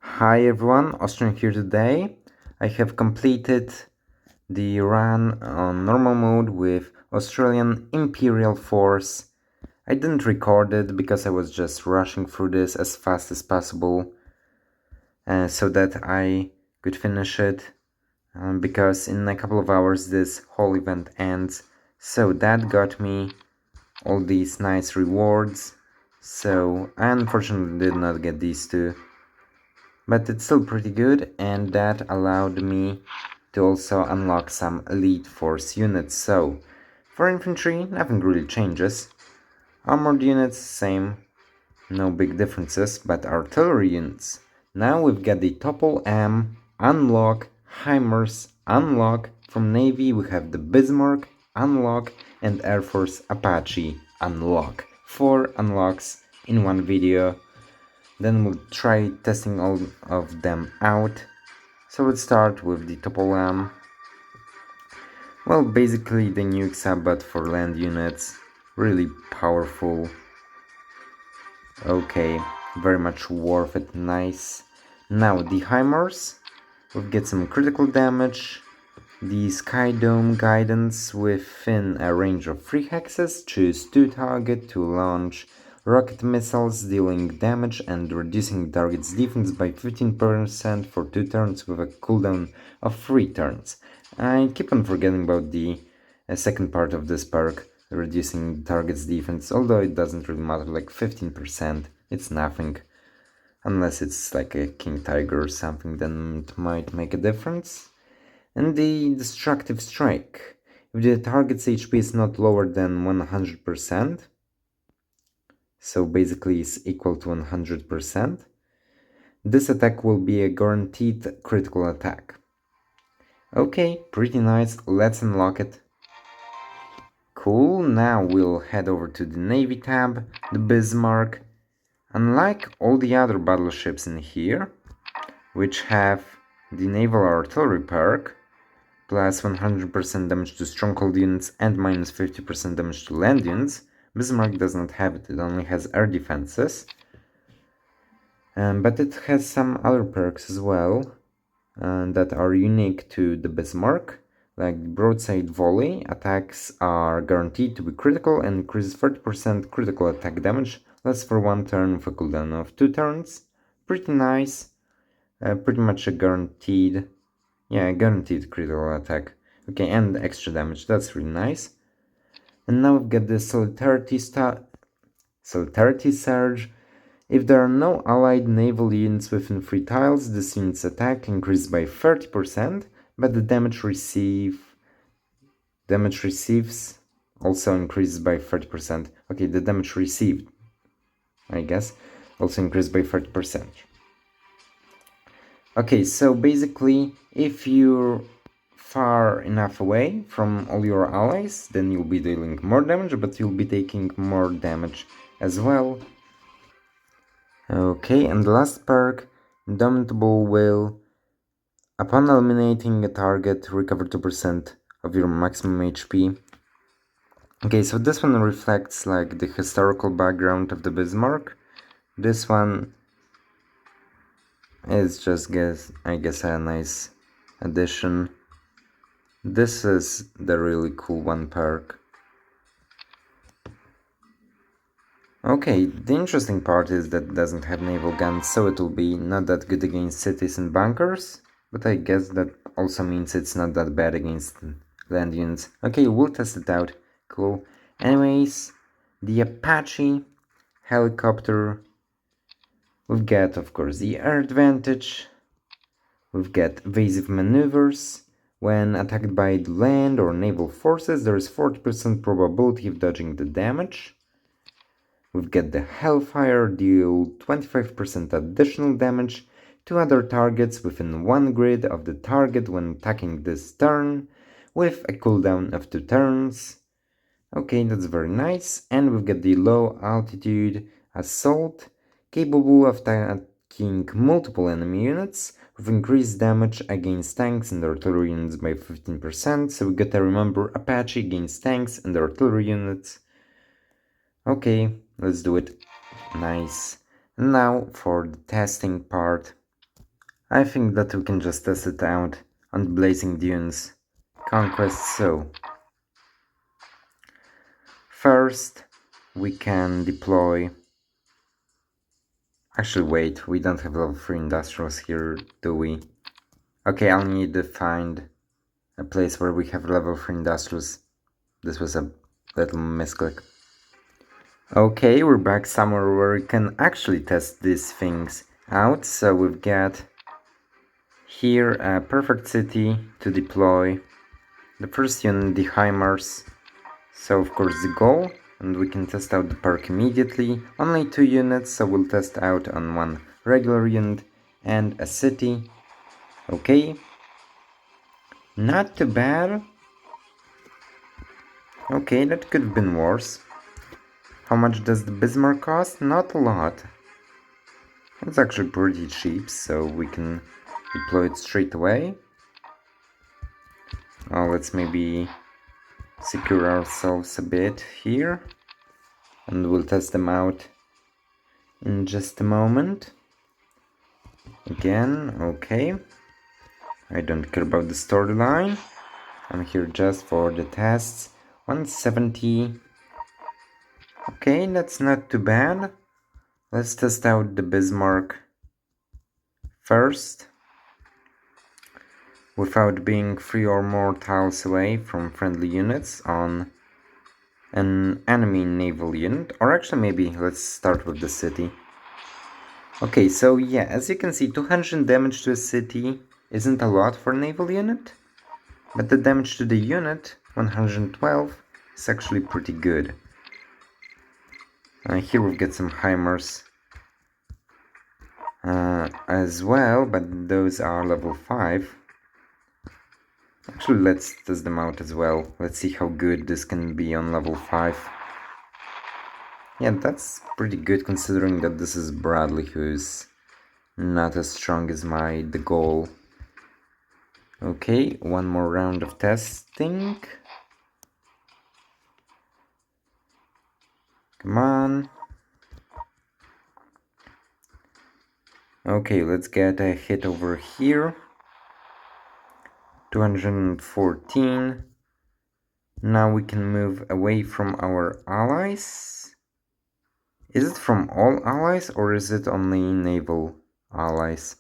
Hi everyone, Austrian here today. I have completed the run on normal mode with Australian Imperial Force. I didn't record it because I was just rushing through this as fast as possible so that I could finish it because in a couple of hours this whole event ends. So that got me all these nice rewards. So I unfortunately did not get these two. But it's still pretty good, and that allowed me to also unlock some elite force units. So for infantry, nothing really changes. Armored units, same, no big differences, but artillery units. Now we've got the Topol M, unlock, HIMARS, unlock. From Navy we have the Bismarck, unlock, and Air Force Apache, unlock. 4 unlocks in one video. Then we'll try testing all of them out. So let's start with the Topol M. Well, basically the nuke sub, but for land units. Really powerful. Okay, very much worth it, nice. Now the HIMARS, we'll get some critical damage. The Sky Dome guidance within a range of 3 hexes, choose 2 target to launch rocket missiles, dealing damage and reducing target's defense by 15% for 2 turns with a cooldown of 3 turns. I keep on forgetting about the second part of this perk, reducing target's defense, although it doesn't really matter, like 15%, it's nothing. Unless it's like a King Tiger or something, then it might make a difference. And the Destructive Strike. If the target's HP is not lower than 100%, so basically it's equal to 100%, this attack will be a guaranteed critical attack. Okay, pretty nice, let's unlock it. Cool, now we'll head over to the Navy tab, the Bismarck. Unlike all the other battleships in here, which have the Naval Artillery perk, plus 100% damage to stronghold units and minus 50% damage to land units, Bismarck does not have it, it only has air defenses. But it has some other perks as well that are unique to the Bismarck, like broadside volley. Attacks are guaranteed to be critical and increases 30% critical attack damage, lasts for 1 turn with a cooldown of 2 turns. Pretty nice, pretty much a guaranteed critical attack. Okay, and extra damage, that's really nice. And now we've got the Solidarity Surge. If there are no allied naval units within 3 tiles, this unit's attack increases by 30%, but the damage receives also increases by 30%. Okay, the damage received, I guess, also increased by 30%. Okay, so basically, if you're far enough away from all your allies, then you'll be dealing more damage, but you'll be taking more damage as well. Okay, and the last perk, Indomitable Will. Upon eliminating a target, recover 2% of your maximum HP. Okay, so this one reflects like the historical background of the Bismarck. This one is just, I guess, a nice addition. This is the really cool one perk. Okay, the interesting part is that it doesn't have naval guns, so it will be not that good against cities and bunkers, but I guess that also means it's not that bad against land units. Okay, we'll test it out. Cool. Anyways, the Apache helicopter. We've got, of course, the air advantage. We've got evasive maneuvers. When attacked by the land or naval forces, there is 40% probability of dodging the damage. We've got the Hellfire, deal 25% additional damage to other targets within 1 grid of the target when attacking this turn, with a cooldown of 2 turns. Okay, that's very nice. And we've got the Low Altitude Assault, capable of attacking multiple enemy units, with increased damage against tanks and artillery units by 15%, so we gotta remember Apache against tanks and artillery units. Okay, let's do it. Nice. Now for the testing part. I think that we can just test it out on Blazing Dunes Conquest. So first we can deploy. Actually wait, we don't have level 3 industrials here, do we? Okay, I'll need to find a place where we have level 3 industrials. This was a little misclick. Okay, we're back somewhere where we can actually test these things out. So we've got here a perfect city to deploy. The first unit, the HIMARS. So of course the goal, and we can test out the perk immediately. Only 2 units, so we'll test out on one regular unit and a city. Okay. Not too bad. Okay, that could have been worse. How much does the Bismarck cost? Not a lot. It's actually pretty cheap, so we can deploy it straight away. Let's maybe secure ourselves a bit here. And we'll test them out in just a moment. Again, okay. I don't care about the storyline. I'm here just for the tests. 170. Okay, that's not too bad. Let's test out the Bismarck first. Without being 3 or more tiles away from friendly units on an enemy naval unit. Or actually maybe let's start with the city. Okay, so yeah, as you can see, 200 damage to a city isn't a lot for a naval unit. But the damage to the unit, 112, is actually pretty good. Here we've got some HIMARS as well, but those are level 5. Actually, let's test them out as well. Let's see how good this can be on level 5. Yeah, that's pretty good considering that this is Bradley, who's not as strong as the goal. Okay, one more round of testing. Come on. Okay, let's get a hit over here. 214. Now we can move away from our allies. Is it from all allies or is it only naval allies?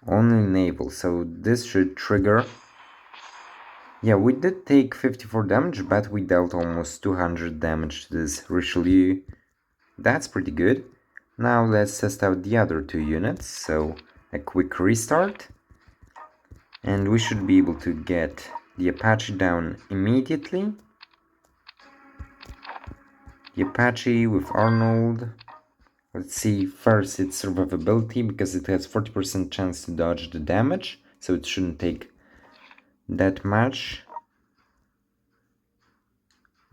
Only naval, so this should trigger. Yeah, we did take 54 damage, but we dealt almost 200 damage to this Richelieu. That's pretty good. Now let's test out the other 2 units, so a quick restart. And we should be able to get the Apache down immediately. The Apache with Arnold. Let's see, first its survivability, because it has 40% chance to dodge the damage, so it shouldn't take that much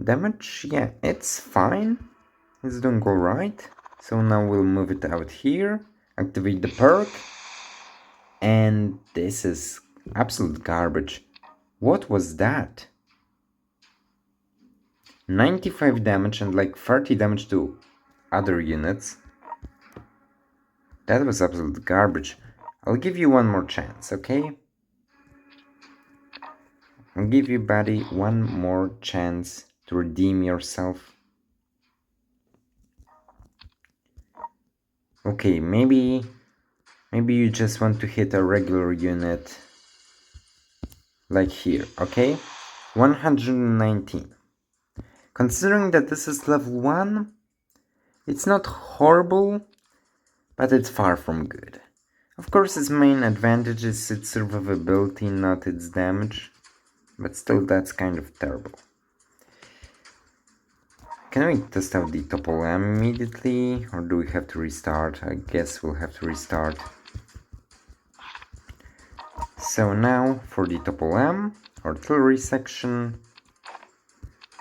damage. Yeah, it's fine. It's doing alright. So now we'll move it out here, activate the perk, and this is absolute garbage. What was that? 95 damage and like 30 damage to other units. That was absolute garbage. I'll give you one more chance, okay? I'll give you, buddy, one more chance to redeem yourself. Okay, maybe you just want to hit a regular unit like here, okay? 119. Considering that this is level 1, it's not horrible, but it's far from good. Of course, its main advantage is its survivability, not its damage, but still that's kind of terrible. Can we test out the Topol immediately, or do we have to restart? I guess we'll have to restart. So now for the Topol artillery section,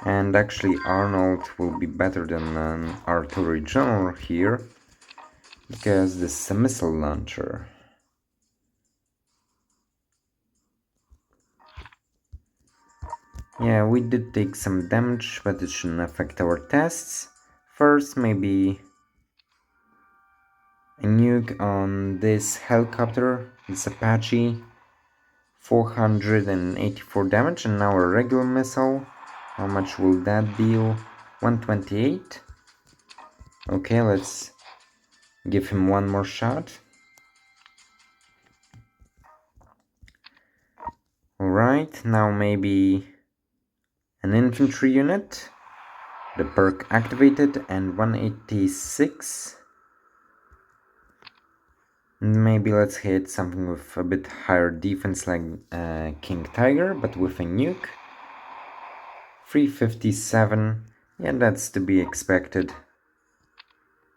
and actually Arnold will be better than an artillery general here, because this is a missile launcher. Yeah, we did take some damage, but it shouldn't affect our tests. First, maybe A nuke on this helicopter, this Apache, 484 damage, and now a regular missile. How much will that deal? 128. Okay, let's give him one more shot. Alright, now maybe an infantry unit. The perk activated, and 186. Maybe let's hit something with a bit higher defense like King Tiger, but with a nuke. 357. Yeah, that's to be expected.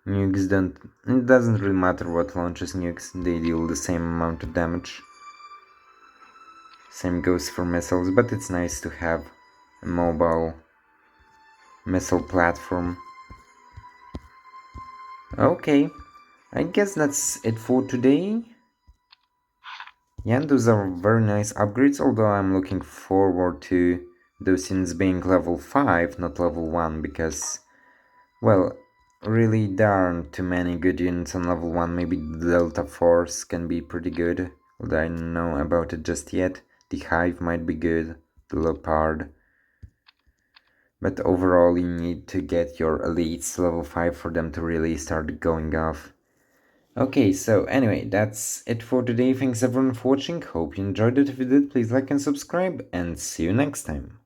Nukes don't... It doesn't really matter what launches nukes, they deal the same amount of damage. Same goes for missiles, but it's nice to have a mobile missile platform. Okay, I guess that's it for today. Yeah, those are very nice upgrades, although I'm looking forward to those units being level 5, not level 1, because, well, really there aren't too many good units on level 1. Maybe the Delta Force can be pretty good, although I don't know about it just yet. The Hive might be good, the Leopard. But overall you need to get your elites level 5 for them to really start going off. Okay, so anyway, that's it for today. Thanks everyone for watching. Hope you enjoyed it. If you did, please like and subscribe, and see you next time.